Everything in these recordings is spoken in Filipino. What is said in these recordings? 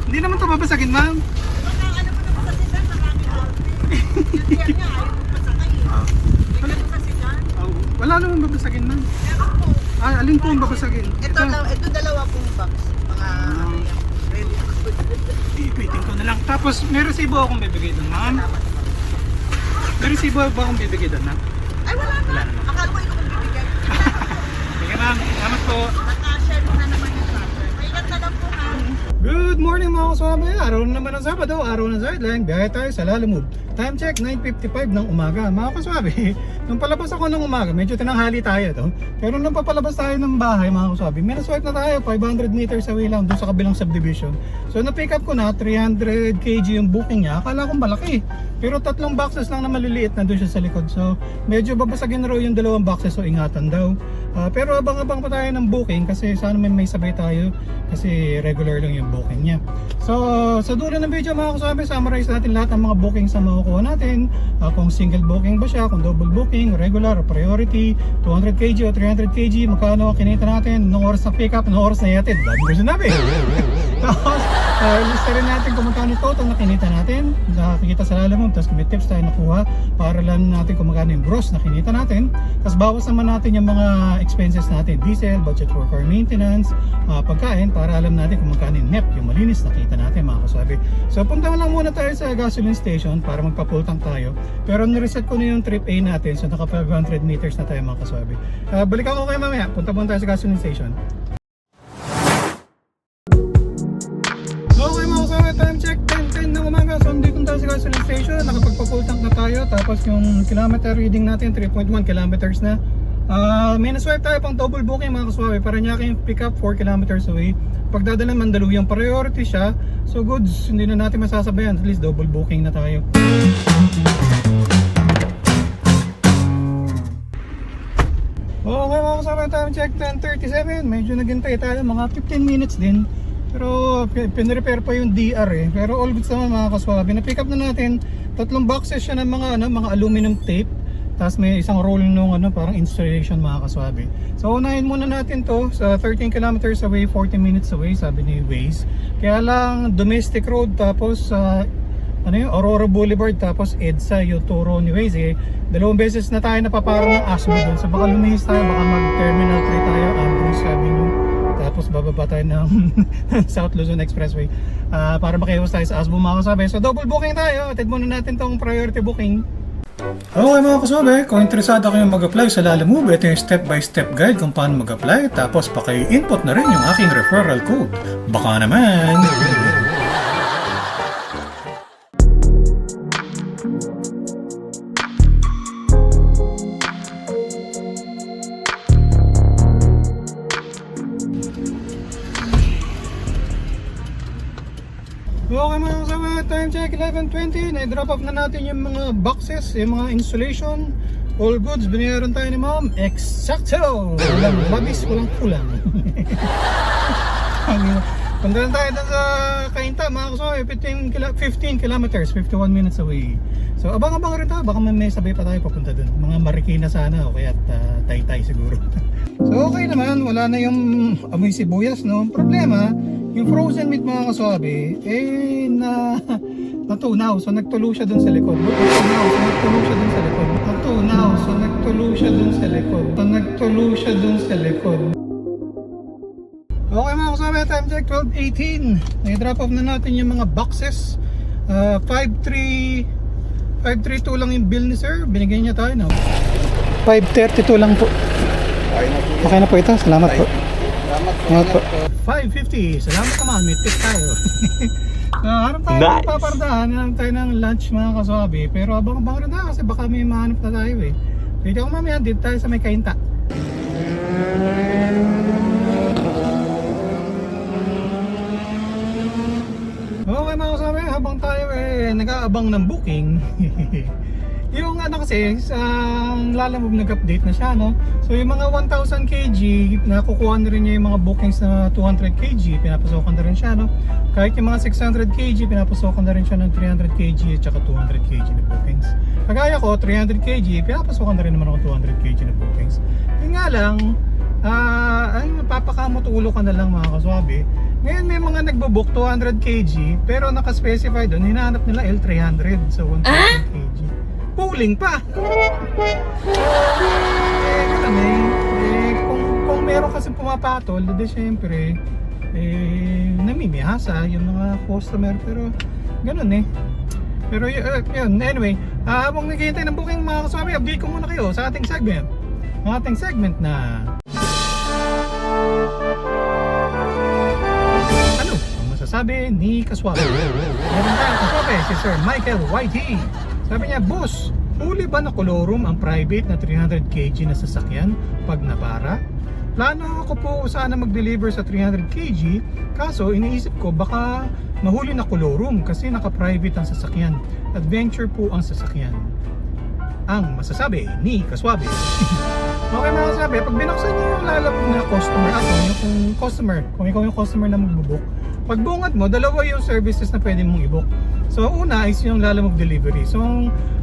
Hindi naman ito babasagin, ma'am. Wala naman babasagin, ma'am. Ay, alin po ang babasagin? Ito dalawa pong box. Mga ipitin ko na lang. Tapos, may resibo akong bibigay doon, ma'am. May resibo ba akong bibigay doon, ma'am? Ay, wala na. Akala ko ikaw ang bibigay. Sige, ma'am. Salamat po. Naka-share mo na naman yung tracker. Maingat na lang po, ma'am. Good morning mga kasama. Araw na naman ng Sabado, araw ng sideline. Biyahe tayo sa Lalamove. Time check, 9:55 ng umaga. Mga kaswabe, nung palabas ako ng umaga, medyo tinanghali tayo to. Pero nung papalabas tayo ng bahay mga kaswabe, may naswipe na tayo, 500 meters away lang doon sa kabilang subdivision. So na-pick up ko na, 300 kg yung booking niya. Akala kong malaki. Pero 3 boxes lang na maliliit na doon siya sa likod. So medyo babasagin na raw yung 2 boxes, so ingatan daw. Pero abang-abang pa tayo ng booking kasi sana may sabay tayo kasi regular lang yung booking niya. So sa dulo ng video mga kaswabe, summarize natin lahat ng mga bookings na makukuha natin. Kung single booking ba siya, kung double booking, regular, priority, 200 kg o 300 kg, magkano kinita natin, anong oras na pick up, anong oras na yatid. Dami ko sinabi. Tapos lista rin natin kung magkano total na kinita natin, nakikita sa Lalamove. Tapos may tips tayo nakuha para alam natin kung magkano yung gross na kinita natin. Tapos bawas naman natin yung mga expenses natin, diesel, budget for car maintenance, pagkain, para alam natin kung magkano yung net, yung malinis na kita natin mga kaswabe. So punta lang muna tayo sa gasoline station para magpa-full tank tayo. Pero nireset ko na yung trip A natin, so naka 500 meters na tayo mga kaswabe. Balikan ko kayo mamaya, punta muna tayo sa gasoline station. Okay mga kasama, time check 10:10 ng umaga. So dito tayo sa gasoline station, nakapagpa-full tank na tayo. Tapos yung kilometer reading natin 3.1 kilometers na. May naswipe tayo pang double booking mga kaswabe. Paranaque pick up 4 kilometers away. Pagdadala Mandaluyong, priority siya. So goods, hindi na natin masasabayan. At least double booking na tayo. Okay mga kasama, time check 10:37. Medyo naghintay tayo, mga 15 minutes din. Pero pinrepair pa yung DR eh. Pero all goods naman mga kaswabe. Na-pick up na natin 3 boxes siya ng mga aluminum tape. Tapos may isang roll nung parang installation mga kaswabe. So unahin muna natin to sa 13 kilometers away, 40 minutes away, sabi ni Waze. Kaya lang domestic road, tapos Aurora Boulevard, tapos EDSA yung turo ni Waze eh. 2 beses na tayo napaparang ng ASBO doon. So baka lumihis tayo, baka mag Terminal 3 tayo, Andrews Avenue. Tapos bababa tayo ng South Luzon Expressway para makiwas tayo sa ASBO mga kaswabe. So double booking tayo, atid muna natin tong priority booking. Okay mga kaswabe, kung interesado kayong mag-apply sa Lalamove, ito yung step-by-step guide kung paano mag-apply. Tapos paki-input na rin yung aking referral code. Baka naman! Okay mga kasama, time check 11:20. Na-drop off na natin yung mga boxes, yung mga installation. All goods, binayaran tayo ni ma'am. Exacto! Walang labis, walang kulang. Punta na tayo sa Cainta mga kasama, 15 kilometers, 51 minutes away. So abang-abang rin tayo, baka may sabay pa tayo papunta dun. Mga Marikina sana o kaya Taytay siguro. So okay naman, wala na yung amoy sibuyas, no? Problema, yung frozen meat mga kaswabe, natunaw. So nagtulo siya dun sa likod. Okay mga kaswabe, time check 12:18. Nai-drop off na natin yung mga boxes. 532 lang yung bill ni sir. Binigyan niya tayo, no? 5:32 lang po. Okay na po ito. Salamat po. Salamat po. 5:50. Salamat naman. May tip tayo. Harap tayo Nice. papardahan. Harap tayo ng lunch mga kaswabe. Pero abang-abang rin na kasi baka may mahanap na tayo eh. Dito ako mamaya. Dito tayo sa may kainta. Okay mga kasama, habang tayo nag-aabang ng booking yung ano kasi sa Lalamove nag-update na siya, no? So yung mga 1,000 kg nakukuha na rin niya yung mga bookings na 200 kg, pinapasokan na rin siya, no? Kahit yung mga 600 kg pinapasokan na rin siya ng 300 kg at saka 200 kg na bookings. Kagaya ko 300 kg pinapasokan na rin naman ako 200 kg na bookings. Yun nga lang, ay mapapakamot ulo ka na lang mga kaswabe. Ngayon may mga nagbo-book 200 kg pero naka-specify doon, hinahanap nila L300 sa 1,000 kg. Pooling pa! Ganun kung meron kasi pumapatol, di syempre namimihasa yung mga customer, pero ganun pero yun, anyway, habang naghihintay ng booking mga kaswabe, update ko muna kayo sa ating segment. Ang ating segment na ano ang masasabi ni Kaswabe? Meron tayo kaswabe si Sir Michael Whitey. Sabi niya, boss, huli ba na kolorum ang private na 300 kg na sasakyan pag nabara? Plano ako po sana mag-deliver sa 300 kg, kaso iniisip ko baka mahuli na kolorum kasi naka-private ang sasakyan. Adventure po ang sasakyan. Ang masasabi ni Kaswabe. Okay mga kasabi, pag binuksan niyo yung Lalamove na customer, kung ikaw yung customer na magbubook, pag bungad mo, dalawa yung services na pwede mong i-book. So una is yung Lalamove delivery. So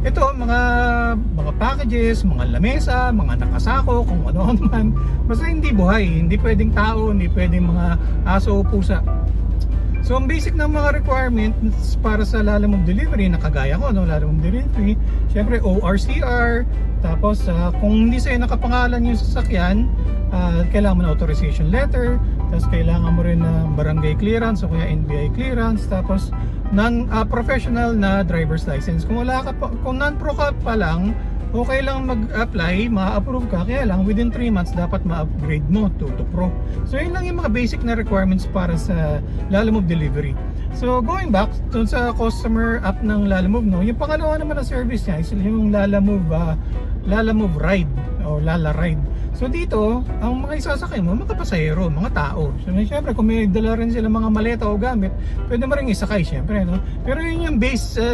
ito, mga packages, mga lamesa, mga nakasako, kung ano man, basta hindi buhay, hindi pwedeng tao, hindi pwedeng mga aso o pusa. So ang basic ng mga requirements para sa Lalamove delivery na kagaya ko, no, Lalamove delivery, syempre ORCR, tapos kung hindi sa'yo nakapangalan yung sasakyan, kailangan mo na authorization letter, tapos kailangan mo rin ng barangay clearance o kaya NBI clearance, tapos non-professional na driver's license. Kung wala ka pa, kung non-pro ka pa lang, okay lang mag-apply, ma-approve ka, kaya lang within 3 months dapat ma-upgrade mo to pro. So yun lang yung mga basic na requirements para sa Lalamove delivery. So going back dun sa customer app ng Lalamove, no, yung pangalawa naman na service niya is yung Lalamove Ride o Lala Ride. So dito, ang mga isasakay mo, mga pasahero, mga tao. So syempre kung may dala rin sila mga maleta o gamit, pwede mo rin isakay syempre, no? Pero yun yung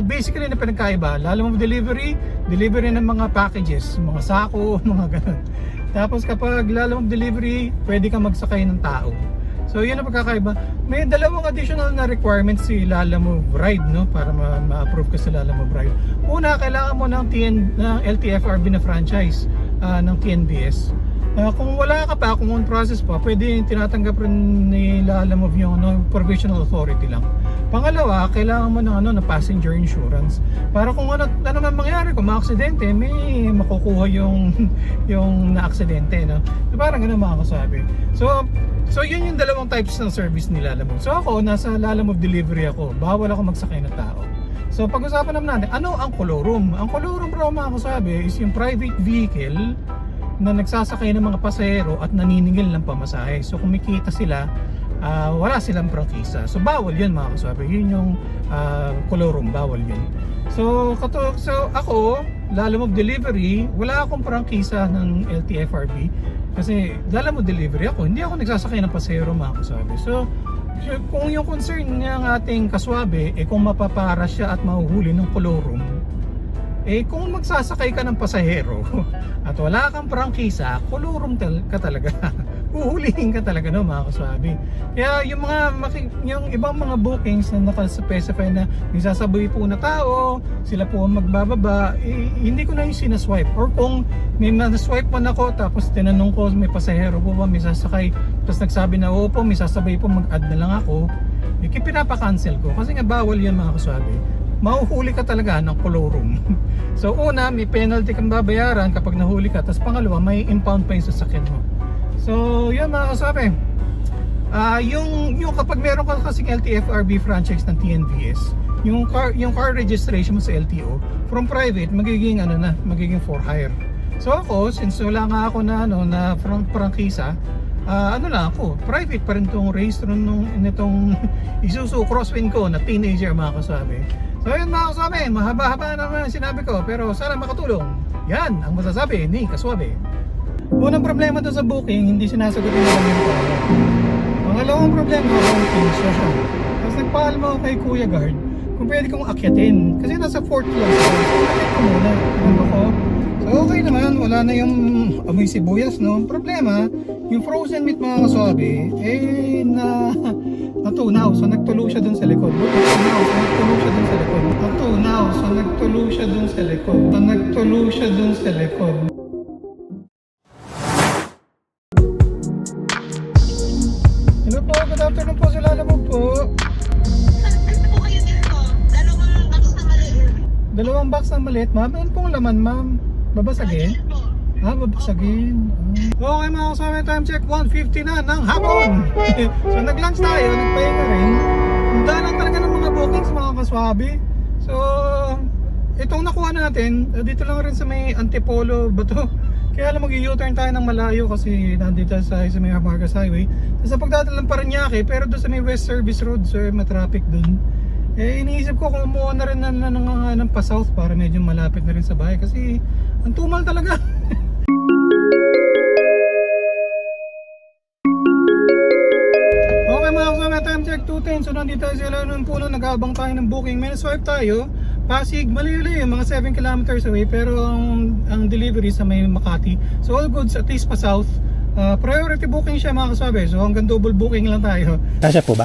basically na pinagkaiba. Lalamove delivery ng mga packages, mga sako, mga ganun. Tapos kapag Lalamove delivery, pwede kang magsakay ng tao. So yun ang pagkakaiba. May dalawang additional na requirements si Lalamove Ride, no, para ma-approve ka sa Lalamove Ride. Una, kailangan mo ng LTFRB na franchise ng TNBS. Kung wala ka pa, kung on process pa, pwede tinatanggap rin ni Lalamove yung provisional authority lang. Pangalawa, kailangan mo ng na passenger insurance para kung ano man mangyari, kung ma-aksidente, may makukuha yung na-aksidente, no? So, parang ganun mga kasabi. So yun yung dalawang types ng service ni Lalamove. So ako, nasa Lalamove delivery ako, bawal ako magsakay ng tao. So pag-usapan naman natin, ano ang kolorum? Ang kolorum raw mga kasabi is yung private vehicle na nagsasakay ng mga pasahero at naniningil ng pamasahe. So kumikita sila, wala silang prangkisa. So bawal yun mga kasabi. Yun yung kolorum, bawal yun. So ako, Lalamove delivery, wala akong prangkisa ng LTFRB kasi Lalamove delivery ako, hindi ako nagsasakay ng pasahero mga kasabi. So kung yung concern ng ating kaswabe kung mapapara siya at mahuhuli ng kolorum, kung magsasakay ka ng pasahero at wala kang prangkisa, kolorum ka talaga. Huhulihin ka talaga, no mga kaswabe. Kaya yung ibang mga bookings na naka-specify na may sasabay po na tao, sila po ang magbababa, hindi ko na yung sinaswipe. Or kung may naswipe man ako tapos tinanong ko may pasahero po ba may sasakay, tapos nagsabi na oo po may sasabay po, mag-add na lang ako, pinapa-cancel ko kasi nga bawal yan mga kaswabe. Mahuhuli ka talaga ng kolorum. So una, may penalty kang babayaran kapag nahuli ka, tapos pangalawa, may impound pa yung sasakyan mo. So yun mga kasabi, yung kapag meron ka kasing LTFRB franchise ng TNVS, yung car registration mo sa LTO from private magiging magiging for hire. So ako, since wala nga ako na prangkisa, ano lang ako, private pa rin tong race nitong Isuzu Crosswind ko na teenager mga kasabi. So yun mga kasabi, mahaba-haba naman ang sinabi ko, pero sana makatulong. Yan ang masasabi ni Kaswabe. Unang problema doon sa booking, hindi sinasagot yung mga yung tao. Pangalawang problema, wrong siya. Tapos nagpaalam ako kay Kuya Guard kung pwede kong akyatin. Kasi nasa 4th floor siya. So akyat ko muna. Ano ko? So okay naman, wala na yung amoy sibuyas, no? Ang problema, yung frozen meat mga kasabi, natunaw. So nagtulo siya dun sa likod. Natunaw. So nagtulo siya dun sa likod. Hello po, good afternoon po, sila Lalamog po. Ano po kayo dito? Dalawang box na maliit. Dalawang box na maliit, ma'am. Ano pong laman, ma'am? Babasagin? Babasagin. Okay mga kasama, time check 1:50 na ng hapon. So nag-lunch tayo, nagpahinga rin. Ang dalang talaga ng mga bookings mga kaswabi. So itong nakuha natin, dito lang rin sa may Antipolo ba to? Kaya lang mag-u-turn tayo ng malayo kasi nandito sa may Marcos Highway. Sa pagdadala ng Parañaque, pero doon sa may West Service Road, so matraffic doon. Iniisip ko kung umuha na rin ng pa-south para medyo malapit na rin sa bahay kasi ang tumal talaga. Okay mga kasama, time check 2:10. So nandito tayo sa ilalim ng puno, nag-aabang tayo ng booking. May swipe tayo, Pasig, malayo-layo, mga 7 kilometers away, pero ang delivery sa may Makati. So all goods at least pa south. Priority booking siya mga kasabi. So hanggang double booking lang tayo. Kasya po ba?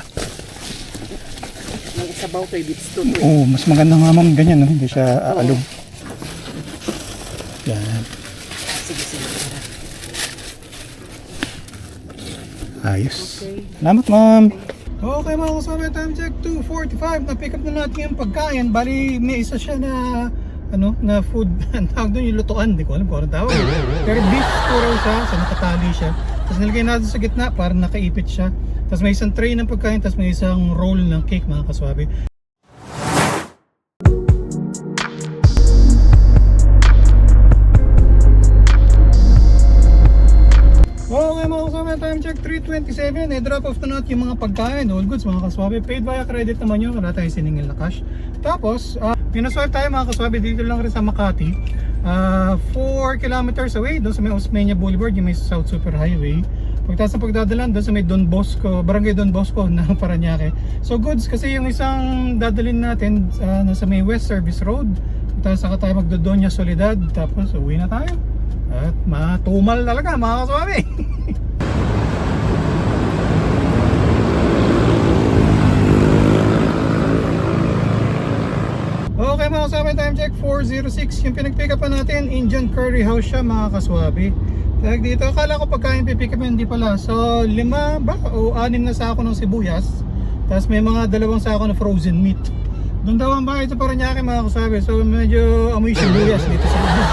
May isabaw kay Bits to. Oo, mas maganda nga ma'am ganyan, no? Hindi siya aalog. Yan. Sige. Ayos. Okay. Salamat ma'am. Okay mga kasama, time check 2:45. Na-pick up na natin yung pagkain. Bali, may isa siya na na food. Ang tawag doon yung lutuan. Hindi ko alam kung anong tawag. Pero beef puro siya. So nakatali siya. Tapos nilagay natin sa gitna para nakaipit siya. Tapos may isang tray ng pagkain. Tapos may isang roll ng cake mga kaswabe. Okay mga kasama, time check 3:27. Drop off na natin yung mga pagkain, all goods mga kaswabe. Paid via credit naman yun, wala tayong siningil na cash. Tapos, pinaswipe tayo mga kaswabe dito lang rin sa Makati. 4 kilometers away, doon sa may Osmeña Boulevard, yung may South Super Highway. Pagtas ng pagdadalan, doon sa may Don Bosco, Barangay Don Bosco na Parañaque. So goods, kasi yung isang dadalhin natin nasa may West Service Road. Tapos saka tayo magdodonya Soledad, tapos uwi na tayo. At matumal talaga mga kaswabe. Okay mga kaswabe, time check 4:06. Yung pinag-pick up pa natin, Indian Curry House siya mga kaswabe. Tag dito, akala ko pagkain pipick up, hindi pala. So 5 ba o 6 na sako ng sibuyas. Tapos may mga 2 sako na frozen meat. Doon daw ang bahay ito para niya mga kaswabe. So medyo amoy sibuyas dito sa loob.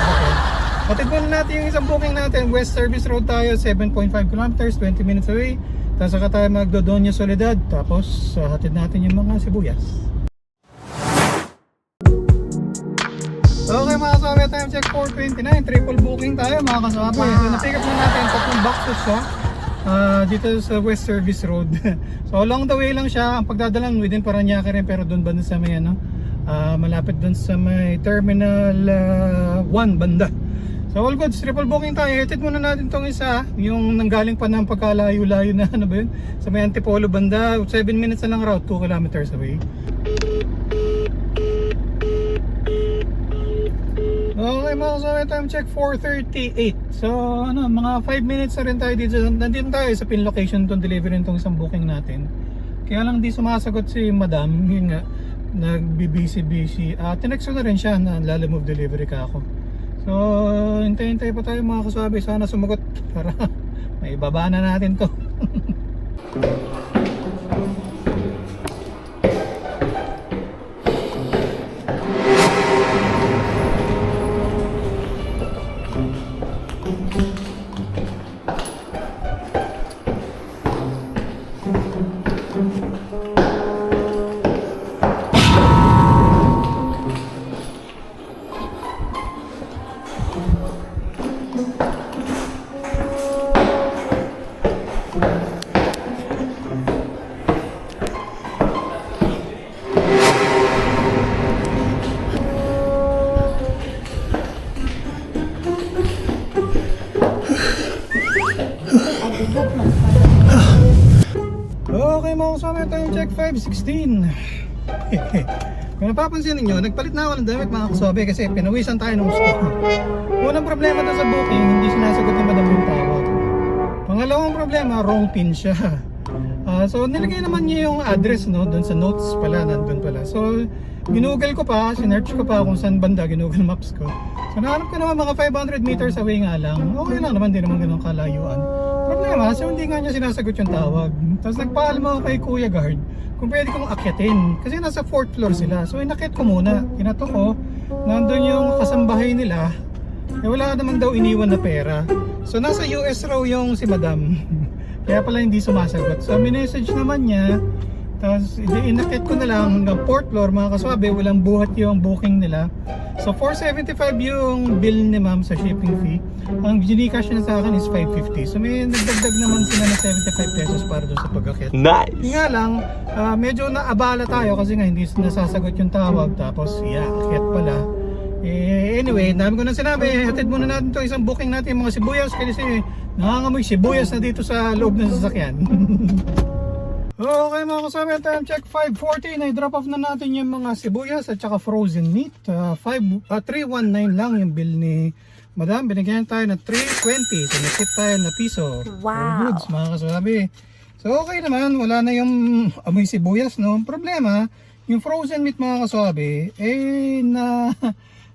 Hatid muna natin yung isang booking natin. West Service Road tayo, 7.5 kilometers, 20 minutes away. Tapos saka tayo magdodonya Soledad. Tapos hatid natin yung mga sibuyas. Okay mga kasama, time check 4:29. Triple booking tayo mga kasama. So na-pick up na natin 3 boxes siya dito sa West Service Road. So along the way lang siya. Ang pagdadalan within Parañaque rin, pero doon banda sa may malapit doon sa may Terminal 1 banda. So all goods, triple booking tayo. Hitid muna natin tong isa, yung nanggaling pa ng pagkalayo-layo na ba yun? Sa may Antipolo banda, 7 minutes na lang route, 2 kilometers away. Okay mga kasama, time check 4:38. So mga 5 minutes na rin tayo dito. Nandito tayo sa pin location itong delivery nitong isang booking natin. Kaya lang di sumasagot si madam, yun nga, nag-busy. Tinext ko na rin siya na lalamove delivery ka ako. So, hintay-hintay pa tayo mga kasabi. Sana sumagot para may ibaba na natin to. mga kasama, time check 5:16. Kung napapansin ninyo, nagpalit na ako ng damit mga kasobe kasi pinawisan tayo ng gusto. Unang problema doon sa booking, hindi sinasagot ni madam yung tawag. Pangalawang problema, wrong pin siya. So nilagay naman niya yung address, no, doon sa notes pala, nandun pala. So ginugol ko pa, sinearch ko pa kung saan banda, ginugol maps ko. So nahanap ko naman mga 500 meters away nga lang. Okay lang naman, di naman ganun kalayuan. Problema, so hindi nga niya sinasagot yung tawag. Tapos nagpaalam ako kay Kuya Guard kung pwede kong akyatin. Kasi nasa 4th floor sila. So inakyat ko muna. Kinato ko, nandun yung kasambahay nila. Eh wala naman daw iniwan na pera. So nasa US raw yung si madam. Kaya pala hindi sumasagot. So minessage naman niya. Tapos inakyat ko na lang hanggang 4th floor mga kaswabe. Walang buhat yung booking nila. So 475 yung bill ni ma'am sa shipping fee. Ang Gcash na sa akin is 550. So may nagdagdag naman sila na 75 pesos para doon sa pag-akyat. Nice! Yung nga lang, medyo naabala tayo kasi nga hindi nasasagot yung tawag. Tapos akyat pala. Anyway, dami ko na sinabi, hatid muna natin to isang booking natin yung mga sibuyas kasi nangangamoy sibuyas na dito sa loob ng sasakyan. Okay mga kasama, time check 5:40 na i-drop off na natin yung mga sibuyas at saka frozen meat. 319 lang yung bill ni madam, binigyan tayo na 320, so nag-tip tayo na piso. Wow! All goods mga kasabi. So okay naman, wala na yung amoy sibuyas, no? Ang problema, yung frozen meat mga kasabi,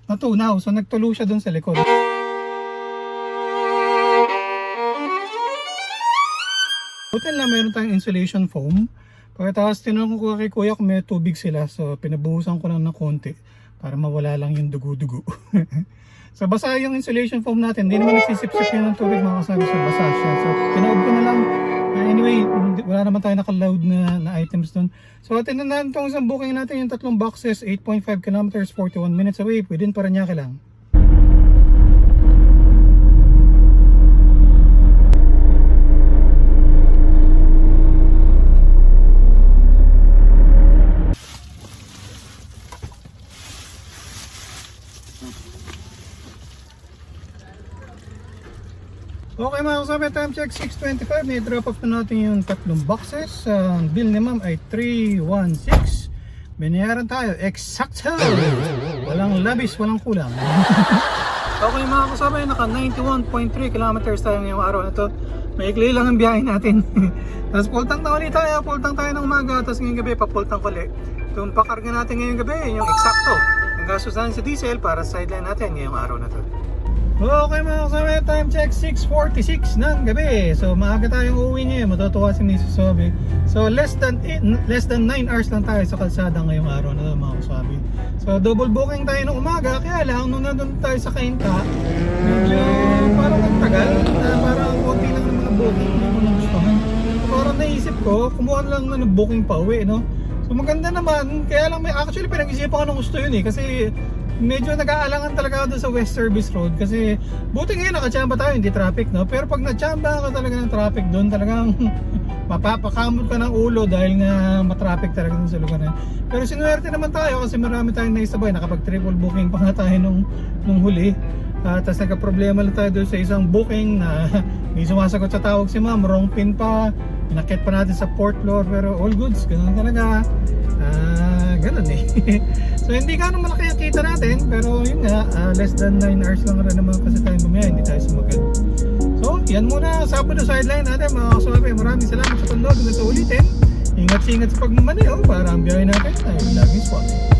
natunaw, so nagtulo siya dun sa likod. Hotel na meron tayong insulation foam. Pagkatapos tinanong ko kay kuya kung may tubig sila, so pinabuhusan ko lang ng konti para mawala lang yung dugo-dugo. So basa yung insulation foam natin, hindi naman nagsisip-sip yun ng tubig mga kasabi, so basa siya. So tinaob ko na lang. Anyway, wala naman tayo naka-load na items dun. So atinan natin itong isang booking natin, yung 3 boxes, 8.5 kilometers, 41 minutes away, within Parañaque lang. Okay mga kasama, time check 6:25, na-drop off na natin yung 3 boxes. Ang bill ni ma'am ay 316. Binayaran tayo, eksakto! Walang labis, walang kulang. Okay mga kasama, naka 91.3 kilometers tayo ngayong araw na to. Maikli lang ang biyahe natin. Tapos pultang na ulit tayo, pultang tayo ng umaga, tapos ngayong gabi papultang ulit. Itong pakarga natin ngayong gabi, yung eksakto. Ang gastos natin sa diesel para sa sideline natin ngayong araw na to. Okay mga kasama, time check 6:46 ng gabi. So maaga tayong uuwi ngayon, matutuwa si Mrs. Sobe. So less than 9 hours lang tayo sa kalsada ngayong araw na ito mga kasama. So double booking tayo ng umaga, kaya lang nung nandun tayo sa Cainta, medyo parang nagtagal, parang konti lang naman ang booking, hindi ko nagustuhan. So parang naisip ko, kumuha lang na ng booking pa uwi, no? So maganda naman, kaya lang may actually pinag-isipan ko ng gusto yun kasi medyo nag-aalangan talaga ako doon sa West Service Road kasi buti ngayon nakachamba tayo, hindi traffic, no? Pero pag nachamba ka talaga ng traffic doon, talagang mapapakamot ka ng ulo dahil nga matraffic talaga doon sa lugar na. Pero sinuwerte naman tayo kasi marami tayong naisabay, nakapag triple booking pa nga tayo nung huli. Tapos nagka-problema lang tayo doon sa isang booking na hindi sumasagot sa tawag si ma'am, wrong pin pa, pinakit pa natin sa 4th floor, pero all goods, ganun talaga. Ganun eh. So hindi ka naman malaki ang kita natin, pero yun nga, less than 9 hours lang rin naman kasi tayo bumaya, hindi tayo sumagal. So yan muna, Sabado sideline natin mga kasuwabe. Maraming salamat sa panood, hanggang sa ulitin. Ingat-ingat sa pagmamaneho para ang biyahe natin ay laging spotted.